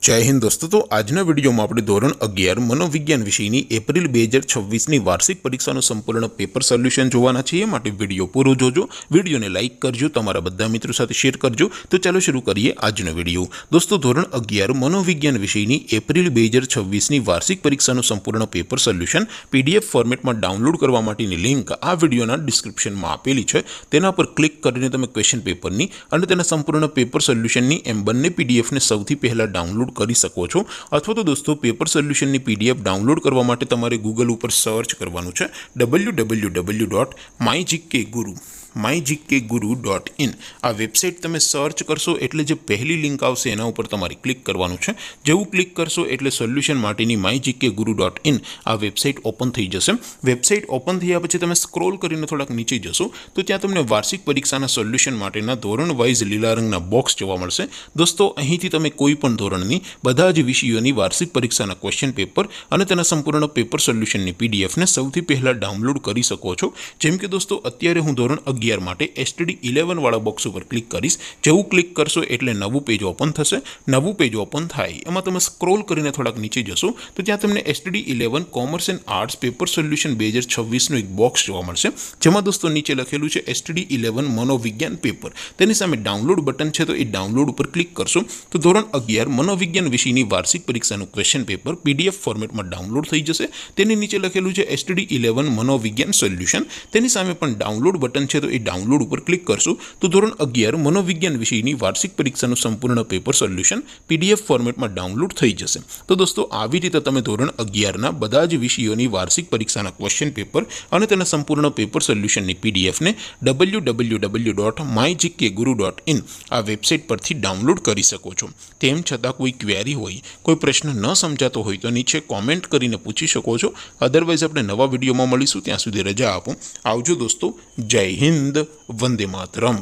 जय हिंद दोस्तों। तो आजना वीडियो में આપણે ધોરણ 11 મનોવિજ્ઞાન વિષયની એપ્રિલ 2026ની વાર્ષિક પરીક્ષાનું સંપૂર્ણ પેપર સોલ્યુશન જોવાના છીએ। માટે વિડિયો પૂરો જોજો, વિડિયોને લાઈક કરજો, તમારા બધા મિત્રો સાથે શેર કરજો। તો ચાલો શરૂ કરીએ આજનો વિડિયો। દોસ્તો ધોરણ 11 મનોવિજ્ઞાન વિષયની એપ્રિલ 2026ની વાર્ષિક પરીક્ષાનું સંપૂર્ણ પેપર સોલ્યુશન પીડીએફ ફોર્મેટમાં ડાઉનલોડ કરવા માટેની લિંક આ વિડિયોના ડિસ્ક્રિપ્શનમાં આપેલી છે। તેના પર ક્લિક કરીને તમે ક્વેશ્ચન પેપરની અને તેના સંપૂર્ણ પેપર સોલ્યુશનની એમ બંને પીડીએફને સૌથી પહેલા ડાઉનલોડ કરી શકો છો। अथवा तो दोस्तों पेपर सोल्यूशन पीडीएफ डाउनलॉड करवा माटे तमारे गूगल पर सर्च करवानुं छे www.mygkguru.in आ वेबसाइट तमे सर्च करशो एटले जे पहली लिंक आवशे एना उपर तमारे क्लिक करवानुं छे। जेवुं क्लिक करशो एटले सोल्यूशन माटेनी mygkguru.in आ वेबसाइट ओपन थई जशे। वेबसाइट ओपन थया पछी तमे स्क्रॉल करीने थोड़ाक नीचे जशो तो त्यां तमने वार्षिक परीक्षाना सोल्यूशन माटेना धोरण वाइज लीला रंगना बॉक्स जोवा मळशे। दोस्तों અહીંથી તમે કોઈ પણ ધોરણની બધા જ વિષયોની વાર્ષિક પરીક્ષાના ક્વેશ્ચન પેપર અને તેના સંપૂર્ણ પેપર સોલ્યુશનની પીડીએફને સૌથી પહેલા ડાઉનલોડ કરી શકો છો। જેમ કે દોસ્તો અત્યારે હું ધોરણ 11 માટે એસટીડી 11 વાળા બોક્સ ઉપર ક્લિક કરીશ। જેવું ક્લિક કરશો એટલે નવું પેજ ઓપન થશે। નવું પેજ ઓપન થાય એમાં તમે સ્ક્રોલ કરીને થોડાક નીચે જશો તો ત્યાં તમને STD 11 commerce and arts paper solution 2026નું એક બોક્સ જોવા મળશે। જેમાં દોસ્તો નીચે લખેલું છે એસટીડી 11 મનોવિજ્ઞાન પેપર। તેની સામે ડાઉનલોડ બટન છે તો એ ડાઉનલોડ ઉપર ક્લિક કરશો तो ધોરણ 11 મનોવિજ્ઞાન વિષયની વાર્ષિક પરીક્ષાનું ક્વેશ્ચન પેપર પીડીએફ ફોર્મેટમાં ડાઉનલોડ થઈ જશે। તેની નીચે લખેલું છે એસટીડી 11 મનોવિજ્ઞાન સોલ્યુશન। તેની સામે પણ ડાઉનલોડ બટન છે તો એ ડાઉનલોડ ઉપર ક્લિક કરશો તો ધોરણ 11 મનોવિજ્ઞાન વિષયની વાર્ષિક પરીક્ષાનું સંપૂર્ણ પેપર સોલ્યુશન પીડીએફ ફોર્મેટમાં ડાઉનલોડ થઈ જશે। તો દોસ્તો આવી રીતે તમે ધોરણ 11ના બધા જ વિષયોની વાર્ષિક પરીક્ષાના ક્વેશ્ચન પેપર અને તેના સંપૂર્ણ પેપર સોલ્યુશનની પીડીએફને www.mygkguru.in આ વેબસાઇટ પરથી ડાઉનલોડ કરી શકો છો। તેમ છતાં કોઈ ક્વેરી હોય, કોઈ પ્રશ્ન ન સમજાતો હોય તો નીચે કોમેન્ટ કરીને પૂછી શકો છો। અધરવાઇઝ આપણે નવા વિડીયોમાં મળીશું, ત્યાં સુધી રજા આપો। આવજો દોસ્તો। જય હિન્દ, વંદે માતરમ।